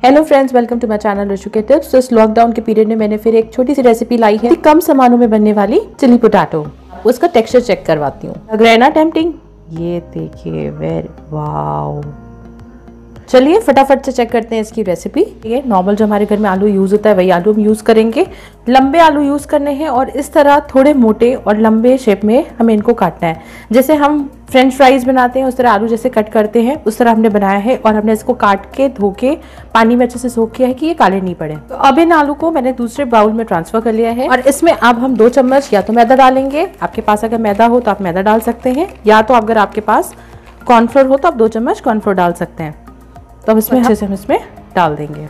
Hello friends, welcome to my channel Rishu के tips. तो इस लॉकडाउन के पीरियड में मैंने फिर एक छोटी सी रेसिपी लाई है, कम सामानों में बनने वाली चिली पोटैटो। उसका टेक्सचर चेक करवाती हूँ। लग रहा है ना टेम्पटिंग? ये देखिए, वेरी वाओ। चलिए फटाफट से चेक करते हैं इसकी रेसिपी। ये नॉर्मल जो हमारे घर में आलू यूज होता है वही आलू हम यूज करेंगे। लंबे आलू यूज करने हैं और इस तरह थोड़े मोटे और लंबे शेप में हमें इनको काटना है। जैसे हम फ्रेंच फ्राइज बनाते हैं उस तरह आलू जैसे कट करते हैं उस तरह हमने बनाया है और हमने इसको काट के धो के पानी में अच्छे से सोख किया है कि ये काले नहीं पड़े। तो अब इन आलू को मैंने दूसरे बाउल में ट्रांसफर कर लिया है और इसमें अब हम 2 चम्मच या तो मैदा डालेंगे। आपके पास अगर मैदा हो तो आप मैदा डाल सकते हैं, या तो अगर आपके पास कॉर्नफ्लोर हो तो आप 2 चम्मच कॉर्नफ्लोर डाल सकते हैं। तो अब इसमें अच्छे से हम इसमें डाल देंगे।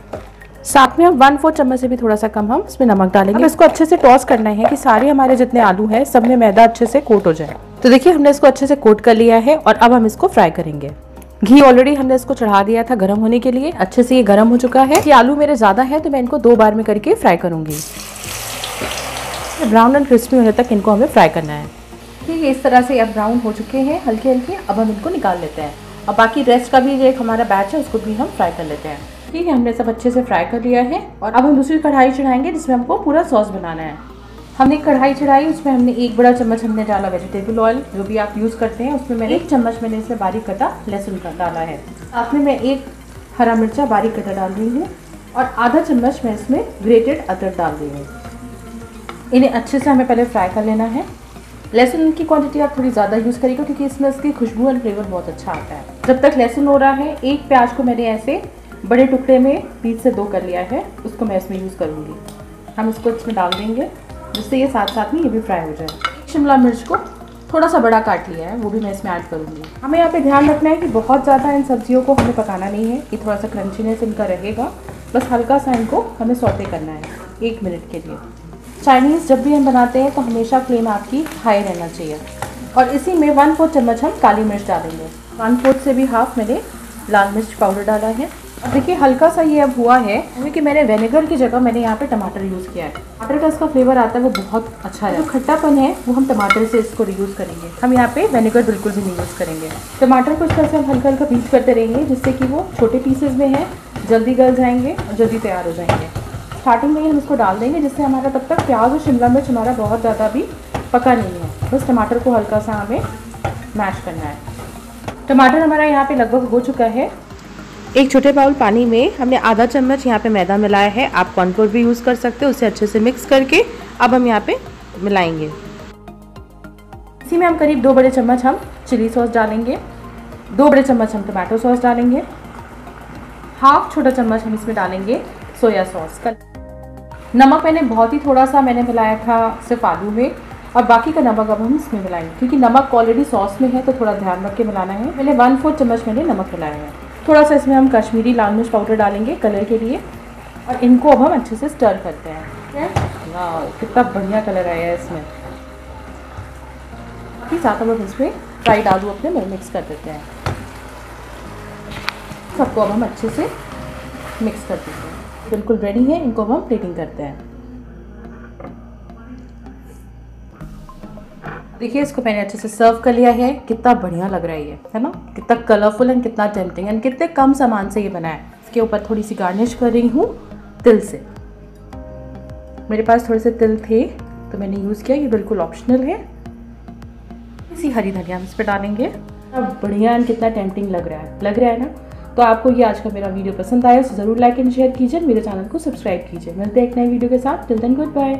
साथ में हम 1/4 चम्मच से भी थोड़ा सा कम हम इसमें नमक डालेंगे। अब इसको अच्छे से टॉस करना है कि सारे हमारे जितने आलू हैं सब में मैदा अच्छे से कोट हो जाए। तो देखिए हमने इसको अच्छे से कोट कर लिया है और अब हम इसको फ्राई करेंगे। घी ऑलरेडी हमने इसको चढ़ा दिया था गर्म होने के लिए। अच्छे से ये गर्म हो चुका है। ये आलू मेरे ज्यादा है तो मैं इनको 2 बार में करके फ्राई करूंगी। ब्राउन एंड क्रिस्पी होने तक इनको हमें फ्राई करना है। ठीक है, इस तरह से अब ब्राउन हो चुके हैं हल्के हल्के। अब हम इनको निकाल लेते हैं और बाकी रेस्ट का भी जो एक हमारा बैच है उसको भी हम फ्राई कर लेते हैं। ठीक है, हमने सब अच्छे से फ्राई कर लिया है और अब हम दूसरी कढ़ाई चढ़ाएंगे जिसमें हमको पूरा सॉस बनाना है। हमने कढ़ाई चढ़ाई, उसमें हमने 1 बड़ा चम्मच हमने डाला वेजिटेबल ऑयल, जो भी आप यूज़ करते हैं। उसमें मैंने 1 चम्मच मैंने इसमें बारीक कटा लहसुन का डाला है। साथ में मैं 1 हरा मिर्चा बारीक कटा डाल रही हूँ और आधा चम्मच मैं इसमें ग्रेटेड अदरक डाल रही हूँ। इन्हें अच्छे से हमें पहले फ्राई कर लेना है। लहसुन की क्वांटिटी आप थोड़ी ज़्यादा यूज़ करिएगा क्योंकि इसमें इसकी खुशबू और फ्लेवर बहुत अच्छा आता है। जब तक लहसुन हो रहा है, 1 प्याज को मैंने ऐसे बड़े टुकड़े में 20 से 2 कर लिया है, उसको मैं इसमें यूज़ करूँगी। हम इसको इसमें डाल देंगे जिससे ये साथ साथ में ये भी फ्राई हो जाए। शिमला मिर्च को थोड़ा सा बड़ा काट लिया है, वो भी मैं इसमें ऐड करूँगी। हमें यहाँ पे ध्यान रखना है कि बहुत ज़्यादा इन सब्जियों को हमें पकाना नहीं है, कि थोड़ा सा क्रंचीनेस इनका रहेगा। बस हल्का सा इनको हमें सौटे करना है 1 मिनट के लिए। चाइनीज़ जब भी हम बनाते हैं तो हमेशा फ्लेम आपकी हाई रहना चाहिए। और इसी में 1/4 चम्मच हम काली मिर्च डालेंगे। 1/4 से भी हाफ मैंने लाल मिर्च पाउडर डाला है। और देखिए हल्का सा ये अब हुआ है क्योंकि मैंने विनेगर की जगह मैंने यहाँ पे टमाटर यूज़ किया है। टमाटर का इसका फ्लेवर आता है वो बहुत अच्छा है। जो खट्टापन है वो हम टमाटर से इसको रीयूज़ करेंगे। हम यहाँ पे विनेगर बिल्कुल भी नहीं यूज़ करेंगे। टमाटर को इस तरह से हम हल्का हल्का बीट करते रहेंगे जिससे कि वो छोटे पीसेज में है, जल्दी गल जाएंगे और जल्दी तैयार हो जाएंगे। स्टार्टिंग में ही हम इसको डाल देंगे जिससे हमारा तब तक प्याज और शिमला मिर्च हमारा बहुत ज़्यादा भी पका नहीं है। बस टमाटर को हल्का सा हमें मैश करना है। टमाटर हमारा यहाँ पे लगभग हो चुका है। एक छोटे बाउल पानी में हमने आधा चम्मच यहाँ पे मैदा मिलाया है। आप कॉर्नफ्लोर भी यूज़ कर सकते हो। उसे अच्छे से मिक्स करके अब हम यहाँ पे मिलाएंगे। इसी में हम करीब 2 बड़े चम्मच हम चिली सॉस डालेंगे, 2 बड़े चम्मच हम टमाटो सॉस डालेंगे, हाफ छोटा चम्मच हम इसमें डालेंगे सोया सॉस का। नमक मैंने बहुत ही थोड़ा सा मैंने मिलाया था सिर्फ आलू में, और बाकी का नमक अब हम इसमें मिलाएंगे क्योंकि नमक ऑलरेडी सॉस में है तो थोड़ा ध्यान रख के मिलाना है। मैंने 1/4 चम्मच मैंने नमक मिलाया है। थोड़ा सा इसमें हम कश्मीरी लाल मिर्च पाउडर डालेंगे कलर के लिए और इनको अब हम अच्छे से स्टर करते हैं। वाह, कितना बढ़िया कलर आया है इसमें। साथ हम इसमें फ्राइड आलू अपने मिक्स कर देते हैं। सबको अब हम अच्छे से मिक्स कर देते हैं। बिल्कुल रेडी है, इनको अब हम प्लेटिंग करते हैं। देखिए इसको मैंने अच्छे से सर्व कर लिया है। कितना बढ़िया लग रहा है ये, है ना? कितना कलरफुल एंड कितना टेम्पटिंग एंड कितने कम सामान से ये बना है। इसके ऊपर थोड़ी सी गार्निश कर रही हूँ तिल से। मेरे पास थोड़े से तिल थे तो मैंने यूज़ किया। ये बिल्कुल ऑप्शनल है। इसी हरी धनिया हम इस पर डालेंगे। अब बढ़िया एंड कितना टेम्पटिंग लग रहा है ना? तो आपको ये आज का मेरा वीडियो पसंद आया तो ज़रूर लाइक एंड शेयर कीजिए। मेरे चैनल को सब्सक्राइब कीजिए। मिलते हैं एक नई वीडियो के साथ। Till then good bye.